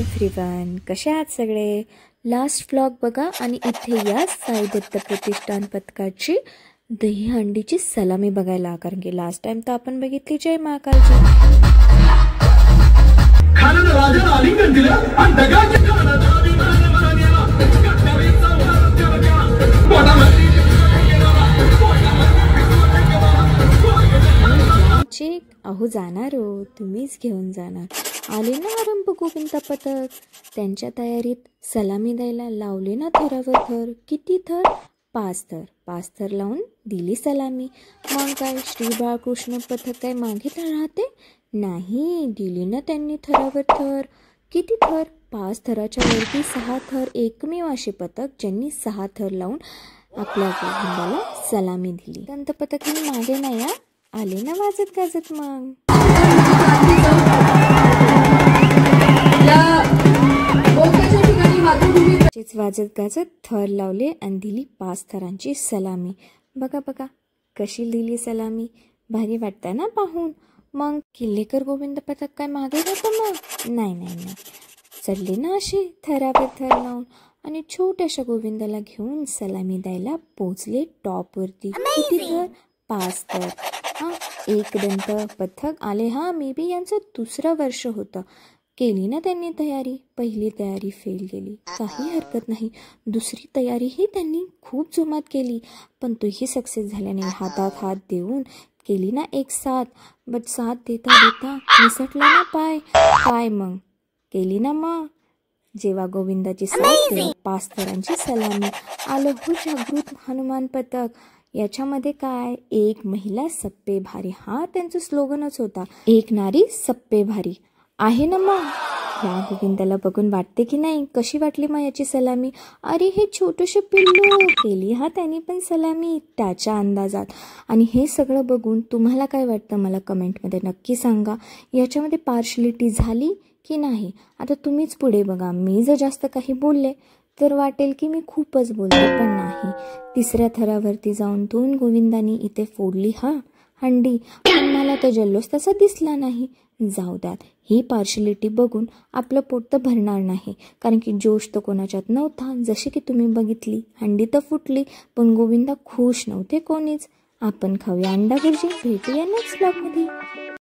Everyone, कसे आहात सगळे? लास्ट व्लॉग बघा आणि इथे या साई दत्त प्रतिष्ठान पथकाची दहीहंडीची सलामी बघायला, कारण की लास्ट टाइम तर आपण बघितली जय महाकालची. अहो जाणार हो, तुम्हीच घेऊन जाणार. आले ना आरंभ गोविंद पथक, त्यांच्या तयारीत सलामी द्यायला लावले ना थरावर थर. किती थर? 5 थर. 5 थर लावून दिली सलामी. मग काय श्री बाळकृष्ण पथक काय मागे राहते? नाही, दिली ना त्यांनी थरावर थर. किती थर? 5 थराच्या वरती 6 थर. एकमेव असे पथक ज्यांनी 6 थर लावून आपल्या गोविंदाला सलामी दिली. दंत पथक ही मागे नाही आले ना वाजत गाजत. मग वाजत गाजत थर लावले आणि दिली 5 थरांची सलामी. बघा बघा कशी दिली सलामी, भारी वाटतं ना पाहून. मग किल्लेकर गोविंद पथक काय मागे होतं? मग नाही, चढले ना असे थरावर थर लावून आणि छोट्याशा गोविंदाला घेऊन सलामी द्यायला पोचले टॉपवरती. किती थर? 5 थर. एक दंत पथक आले. मे बी यांचं 2रं वर्ष होतं. केली ना त्यांनी तयारी. पहिली तयारी फेल गेली, काही हरकत नाही. 2री तयारीही त्यांनी खूप जोमात केली, पण तोही सक्सेस झाला नाही. हातात हात देऊन केली ना एक साथ, बट साथ देता देता निसटला ना पाय. काय मग केली ना मग जेव्हा गोविंदाची साथ केली, 5 थरांची सलामी. आलं हो जागृत हनुमान पथक. याच्यामध्ये काय, एक महिला सप्पे भारी. त्यांचं स्लोगनच होता, एक नारी सप्पे भारी. आहे ना. मग या गोविंदाला बघून वाटते की नाही, कशी वाटली मग याची सलामी? अरे हे छोटंसं पिल्लू. केली त्यांनी पण सलामी त्याच्या अंदाजात. आणि हे सगळं बघून तुम्हाला काय वाटतं मला कमेंटमध्ये नक्की सांगा. याच्यामध्ये पार्शलिटी झाली की नाही? आता तुम्हीच पुढे बघा. मी जर जास्त काही बोलले तर वाटेल की मी खूपच बोलते, पण नाही. 3ऱ्या थरावरती जाऊन 2 गोविंदांनी इथे फोडली हंडी, पण मला तर जल्लोष तसा दिसला नाही. जाऊ द्यात, ही पार्शलिटी बघून आपलं पोट तर भरणार नाही, कारण की जोश तर कोणाच्यात नव्हता. जशी की तुम्ही बघितली, हंडी तर फुटली, पण गोविंदा खुश नव्हते कोणीच. आपण खाऊया अंडा भुर्जी. भेटूया नेक्स्ट ब्लॉगमध्ये.